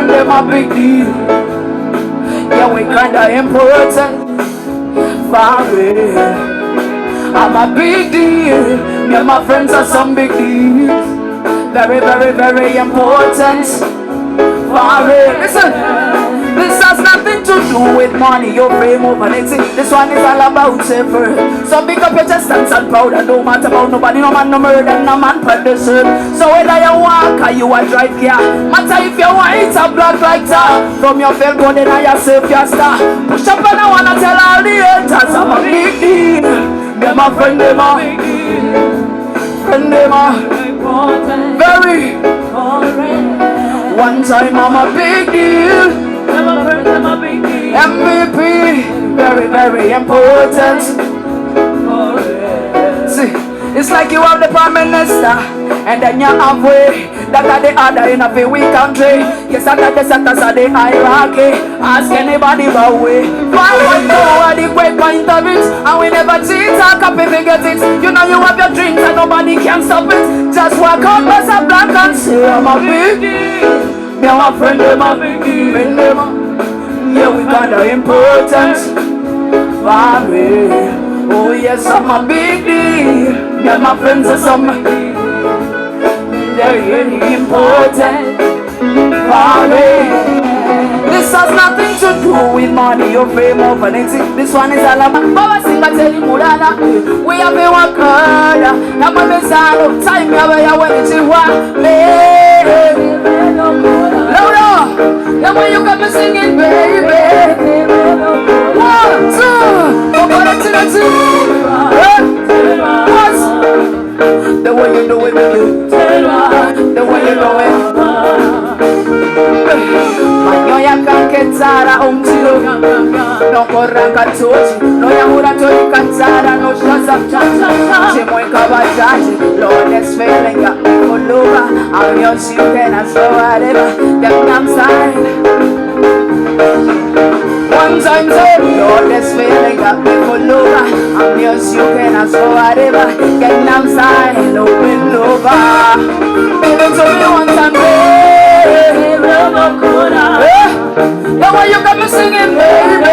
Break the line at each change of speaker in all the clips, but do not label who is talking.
friend, them a big deal. Yeah, we kinda important. For real, I'm a big deal. Me and my friends are some big deals. Very, very, very important. For real, listen. This has nothing to do with money, your fame or anything. This one is all about effort. So pick up your chest and stand proud and don't matter about nobody, no man, no murder, no man per the serve. So whether you walk or you a drive car, matter if you white or black like that. From your felt good and yourself your star. Push up and I wanna tell all the haters I'm a big deal. Me my friend, them a big deal. Friend, them a very. One time I'm a big deal. MVP, very, very important. See, it's like you have the prime minister, and then you have way that are the other in a very weak country. Yes, and that the centers are the hierarchy. Ask anybody about way. Why we know the great point of it, and we never cheat or copy figure it. You know you have your dreams and nobody can stop it. Just walk out as a black and say I'm a big deal. Me and my friend, them a big deal. Yeah, we kinda important. For real. Oh yes, I'm a big deal. Me and my friends are some. They're really important. For real. This has nothing to do with money or fame or anything. This one is all about Baba Singa Teli Murana. We have a work hard. I'm a message. Time you have a way to work. Louder. Now when you come and sing it, baby. 1, 2. What? The way you do it, baby. The way you do it. Manyoya kanketara umtilo. No koranga tochi. No yamura tori kansara. No shaza. Chimwe kabajaji. Lord is failing. Got me full over. I'm yours, you can ask for whatever. Them I'm side. One time say, Lord is failing. Got me full over. I'm yours, you can ask for whatever. Get them side. Open over. Baby, to me one time, the way you got me singing, baby.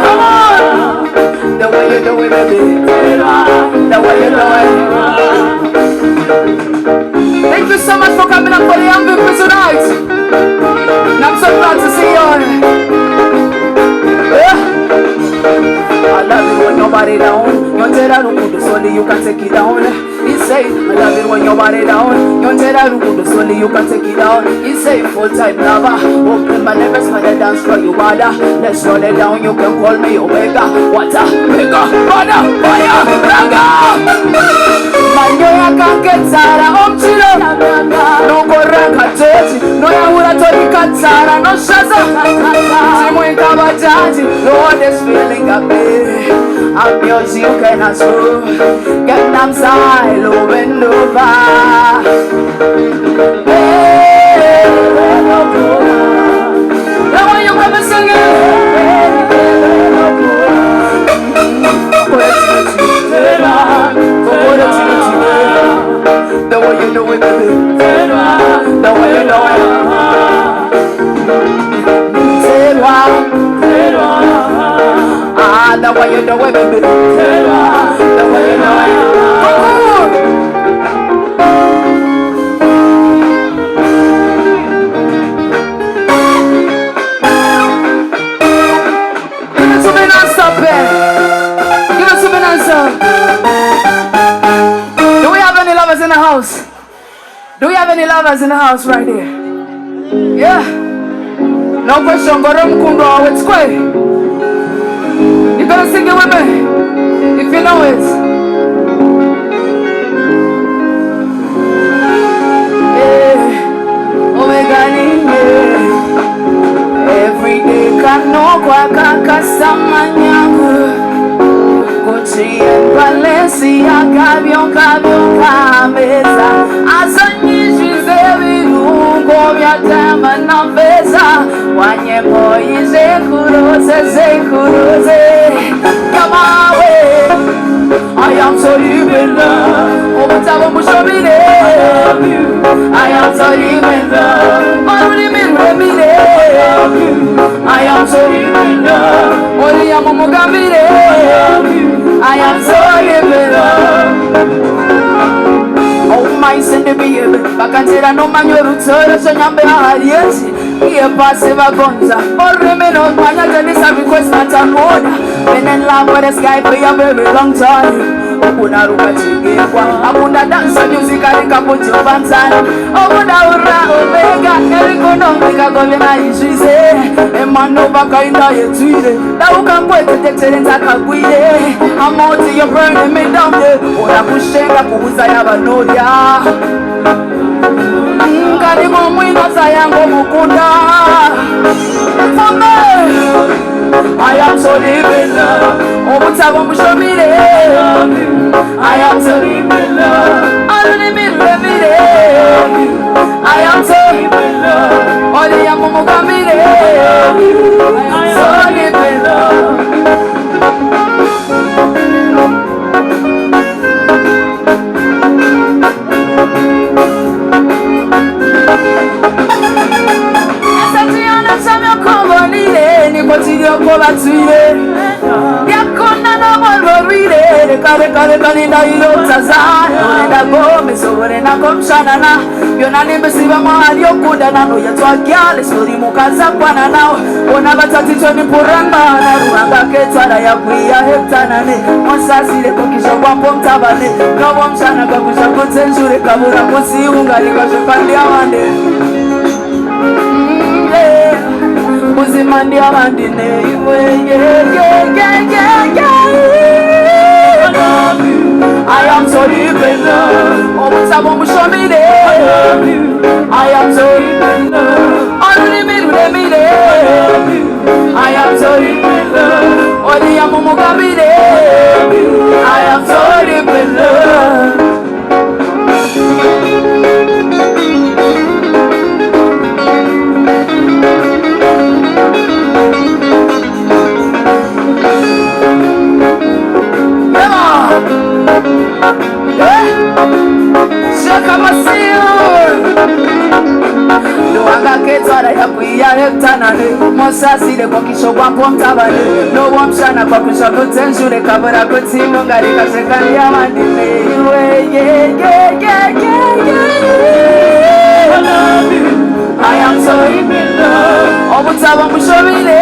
Come on. The way you do it, baby. The way you do it. Thank you so much for coming up for the MVP tonight. And I'm so glad to see you. I love it when nobody down. You tell that only you can take it down. He say, I love it when your body down. You tell that only you can take it down. He say, full-time lover. Open my lips for the dance for you, brother. Let's roll it down, you can call me Omega. Water, bigger, brother, fire, raga. Manyoya can't Sara, chilo. No koranga tochi. No yahura tori katsara. No shaza. Simwe kabajaji. Lord is feeling up there. I'm yours, you can ask for. Get them side, open over. Hey, now when you come and sing it. The way you do it, baby. The way you do it. The way you do it, baby. The way you do it. Give it to me non-stop, man. Give it to me non-stop. Do we have any lovers in the house? Do we have any lovers in the house right here? Yeah. No question, but it's quick. You gotta sing it with me, if you know it. Yeah. Oh my God, yeah. Every day, kanokwa kakasamanyangu. Gucci and Balenciaga, kabyo kameza. Asanyishize virungo vya tama na pesa. Wanyemo ize kuroze. Come away, I am so deep in love. show me I love you. I am so in love. Only me let me love you. I am so in love. Only I'm a mugambi. I am so in love. Oh my send the baby. Bakatera no manyo rutsora so nyambe ahariesi. Iye passe vagonza. Or remeno manya tenisa request matamoda. Been in love with this guy for a very long time. Okuna ruka chigekwa. Akunda dance music alikaputi obanzana. Okuna ura omega. Eriko no mega govena ishize. Emano baka inda yetuide. Da ukamkwete tetere ntakakwide. Amouti you're burning me down there. Ona kushenga kuhuza yabanoria. Kari mwina sayango mukunda. For me, I am so deep in love. Obutabo mushomire. I am so deep in love. Only me let me I am so deep in love. Only I'm mugamire. I am so deep in love. Kare na ilo tazana na gome sore na komshana na yona nimesiba mahali yokuda na no yatwa kyale sori mukaza kwana nao ona batati toni puramba na ruanga ketwara ya kuya heptana ne mosasile kokisha kwa pomtabane no mshana kwa kusha kotenjure kabura kosi ungali kwa shopandi awande uzimandi awande ne iwe I am so deep in love. Oh, show me I love you. I am so deep in love. Only me let me I am so deep in love. Only I'm I am so deep in love. Mosasile kwa kisho kwa pomtabane no wamshana kwa kusha kutenjure kabura kutimu ngari kashekani ya mandine I love you. I am so in love. Obutaba mushomile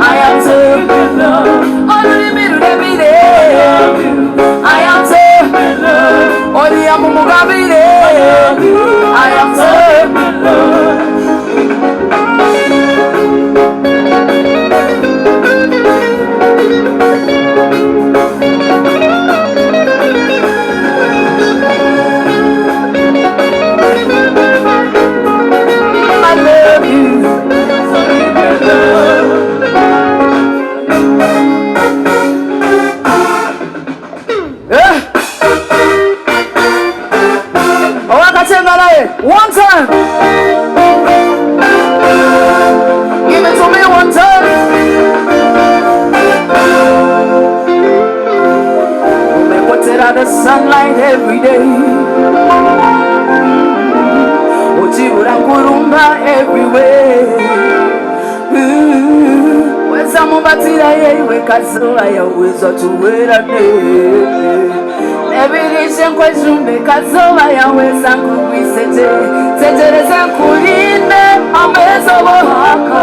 I am so in love. Only me let me I am so in love. Only I'm mugabile I am so in love. One time. Give it to me one time. We put it out the sunlight every day. Ujibura kurumba everywhere. Weza mubatira yewe kazoa ya uwezo tuwera ne. Ebirishe nkwejumbe kazoa ya weza nkukwisete. Tetereze nkurinde amezo bohaka.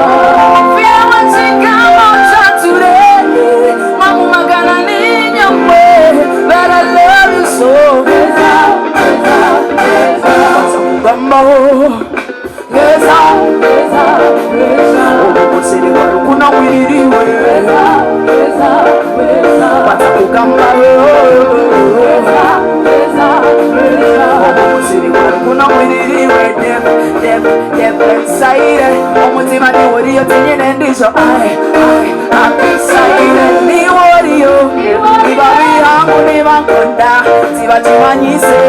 Fia wachikama chature. Mamu magana ninyamwe. But I love you so. Bamba Obukosere kuna wiririwe Batakugamba Obukosere kuna wiririwe Dem excited Omutima ni woriyo tenyene ndisho I'm excited Ni woriyo Niba bihangu niba nkonda Tiba chimanyise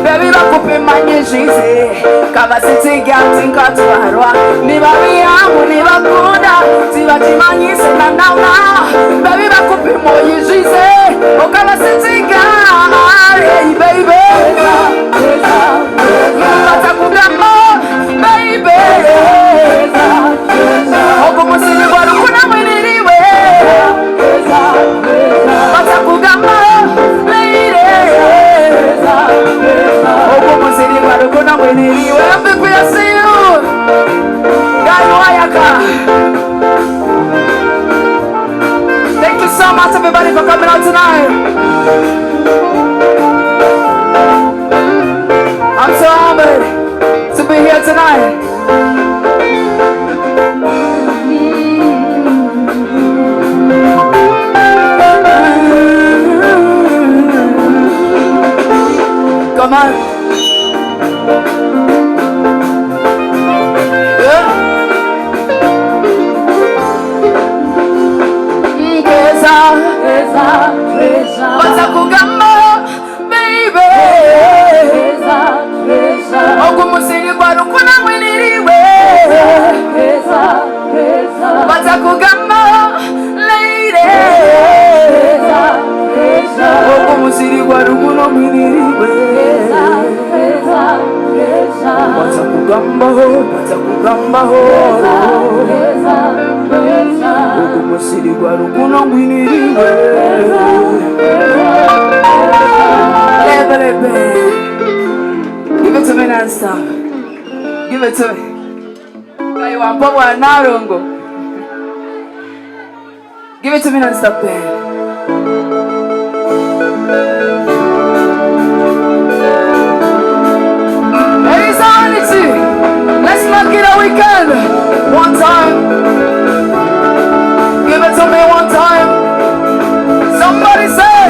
baby bakupe manyeshize kaba sitiga tinkatwarwa niba biyamu niba kunda tibachimanyise na nauna baby bakupe moyeshize okaba sitiga hey baby batakugamo baby okumusini gwarukuna mwiniriwe batakugamo lady okumusini gwarukuna mwiniriwe happy to see you Gaiwayaka. Thank you so much everybody for coming out tonight. I'm so honored to be here tonight. Come on. Yeah. Batakugamo, baby. Okumusiri gwarukuna mwiniriwe. Batakugamo, lady. Okumusiri gwarukuna mwiniriwe. Batakugamo, okumusiri gwarukuna mwiniriwe. Give it to me non-stop. Give it to me. Give it to me non-stop, babe. Ladies on it too. Let's knock it a weekend. One time. Give it to me one time. Somebody say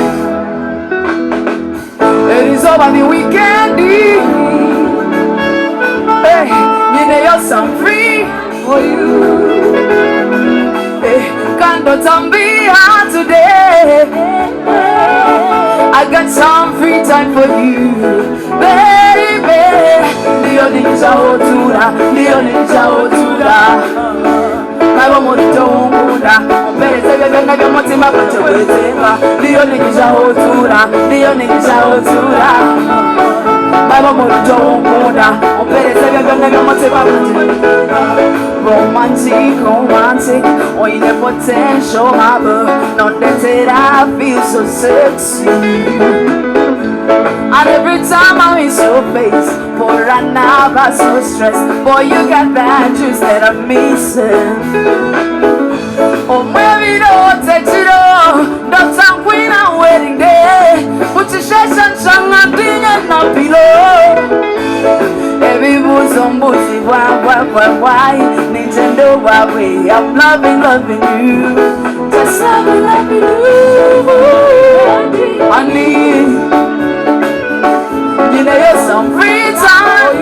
it is over the weekend. Hey, you know you're some free for you. Hey, can't go Tambia today. I got some free time for you, baby. Leonisha Otura, Leonisha Otura. I want to do that. Better than I want to make a choice. Leonisha Otura, Leonisha Otura. I want to do that. Better than I want to make a choice. Romantic, or in a potential harbor. Not that I feel so sexy. And every time I'm in your face, for an hour so stressed. Boy, you got that juice that I'm missing. Oh, maybe don't take it all. Don't time queen and wedding day. Put your shades and shine and ding and not below. Every boots on booty, why? Nintendo, why? I'm loving you. Just loving you. Honey, you know you're some free time.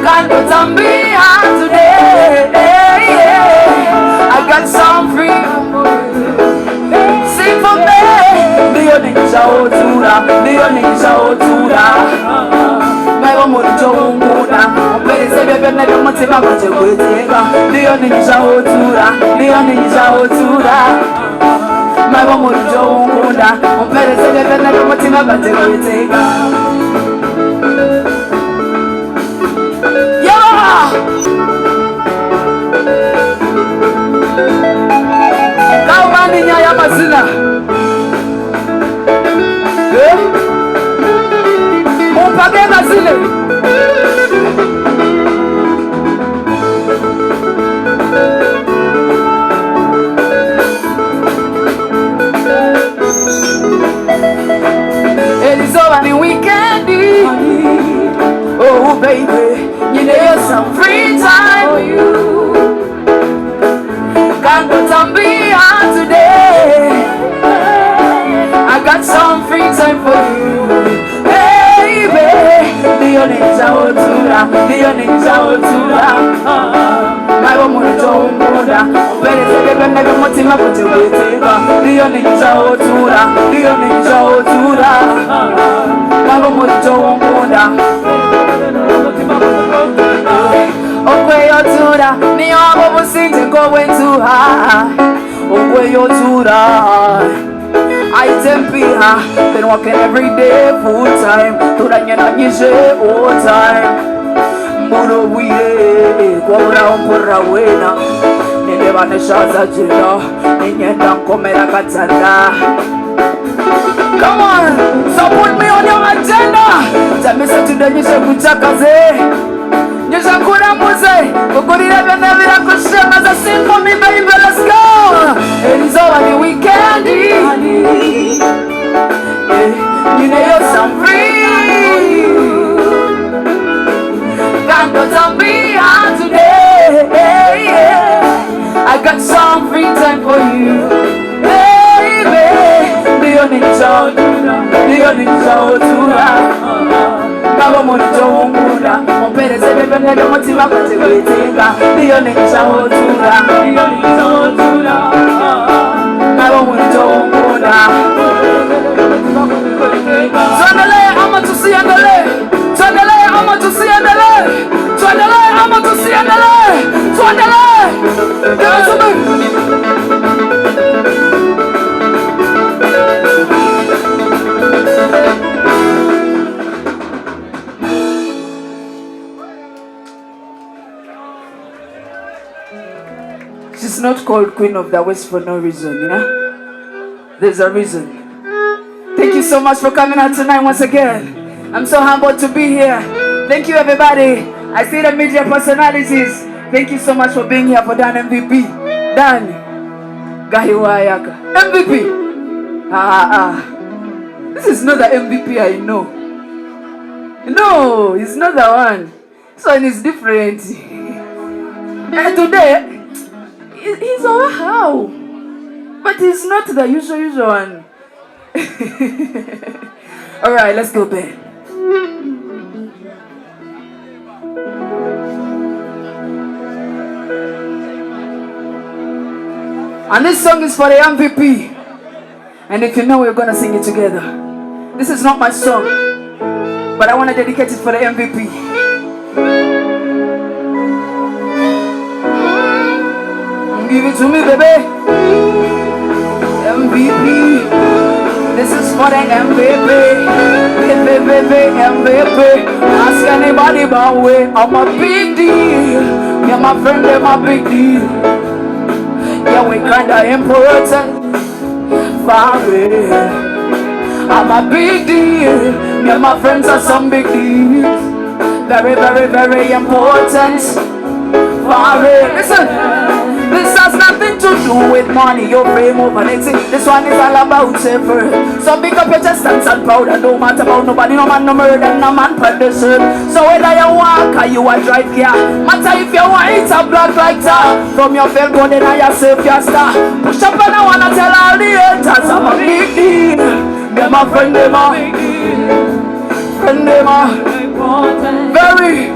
Can't go Tambia today. I got some free. Sing for me. Leonisha Otura, Leonisha Otura. My mom would do Muda. Better say you're never much about what you're going to take. Leonisha Otura, Leonisha Otura. My mom would do Muda. Better say you're never much about what you're going to take. Yeah! Now, man, in your Mazina. Mon paquet Mazile. It is over the weekend. Oh, baby, you know you're some free time for you. Can't go Tambia today. I got some free time for you, baby. Leonisha Otura, Leonisha Otura. My mom would do Muda. Better say you're never much about what you're going to take. Leonisha Otura, Leonisha Otura. ngabo muto wongunda okwe yotura niyo abo businje go wentuha okwe yotura I tempiha been working every day full time turanyana nyije all time muro wiye kwa umpura wena nende baneshaza jina ninyenda nkomera katanda. Come on, so put me on your agenda. Tell me say today you should kuchakaze. You should kura muze. Kukurira bena vira kushema za sing for me baby, let's go. It is over the weekend. You know you're so free. Thank God to be here today. I got some free time for you, baby. Dio ninja otura Kabo monito wongunda Mpereze bebende mutima kwate kwetenga Dio ninja otura Kabo monito wongunda Tuendele ama tusiendele Tuendele ama tusiendele Tuendele ama tusiendele Tuendele She's not called Queen of the West for no reason, yeah? There's a reason. Thank you so much for coming out tonight once again. I'm so humbled to be here. Thank you, everybody. I see the media personalities. Thank you so much for being here for Dan MVP. Dan Gahiwayaka. MVP. This is not the MVP I know. No, it's not the one. This one is different. And today, he's over how? But he's not the usual one. Alright, let's go back. And this song is for the MVP. And if you know, we're gonna sing it together. This is not my song, but I want to dedicate it for the MVP. Give it to me, baby. MVP. This is for the MVP. MVP. Ask anybody about way. I'm a big deal. Yeah, my friend, they're my big deal. Yeah, we kinda important. Far away. I'm a big deal. Yeah, my friends are some big deals. Very, very, very important. Far away. Listen. This has nothing to do with money, your fame or anything. This one is all about effort. So pick up your chest and stand proud and don't matter about nobody, no man, no murder, no man per the shirt. So whether you walk or you a drive car, matter if you white or black like that. From your fail go then I yourself your star. Push up and I wanna tell all the haters I'm a big deal. They're my friend, they're my big deal. Friend, they're my very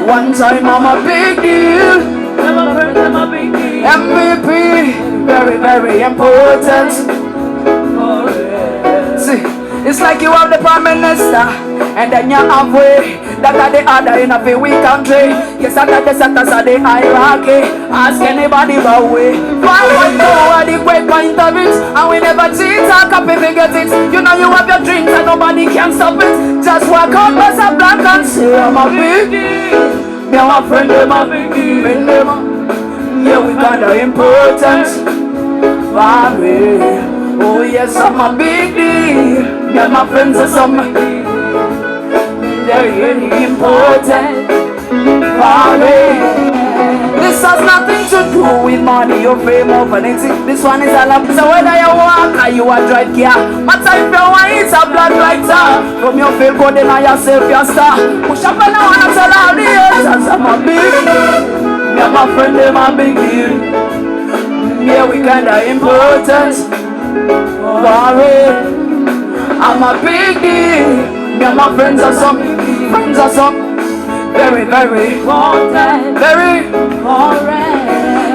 one time I'm a big deal. MVP, very, very important. See, it's like you have the prime minister, and then you have way that are the other in a very weak country. Yes, under the centers of the hierarchy. Ask anybody about way. Why are the great point of it? And we never cheat or copy figure it. You know you have your dreams and nobody can stop it. Just walk out, pass a blank and say I'm a big deal. Me and my friend, they're my big deal. Yeah, we kinda important. Oh yes, I'm a big deal. Me and my friends are some. They're really important. This has nothing to do with money or fame or anything. This one is all up. So whether you walk or you a drive car, matter if you want it's a black lighter. From your fail go then I yourself your star. Push up and I wanna tell all the haters I'm a big deal. Me and my friend, they're my big deal. Yeah, we kinda important. I'm a big deal. Me and my friends are some. Friends are some. Very, very important. Very important.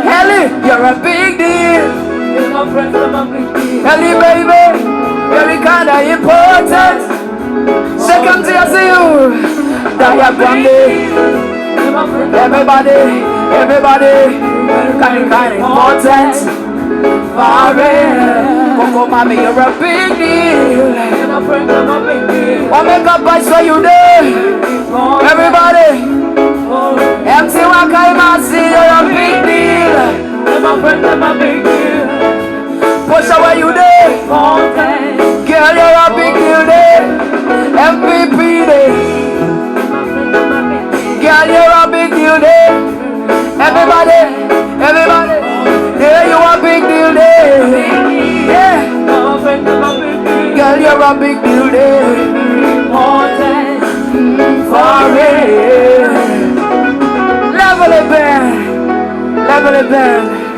Ellie, you're a big deal. You're my friend, I'm a big deal. Ellie, baby, very kinda important. Second to see you. Everybody, kind important. Coco mommy, you're a big deal. What make up by so you there? Everybody, MC Wakaimasi, you're a big deal. Push away you there. Girl, you're a big deal there. MVP there. Girl, you're a big deal there. Everybody, yeah, you a big deal there. Yeah. Girl, you're a big deal there. For real. Level it band.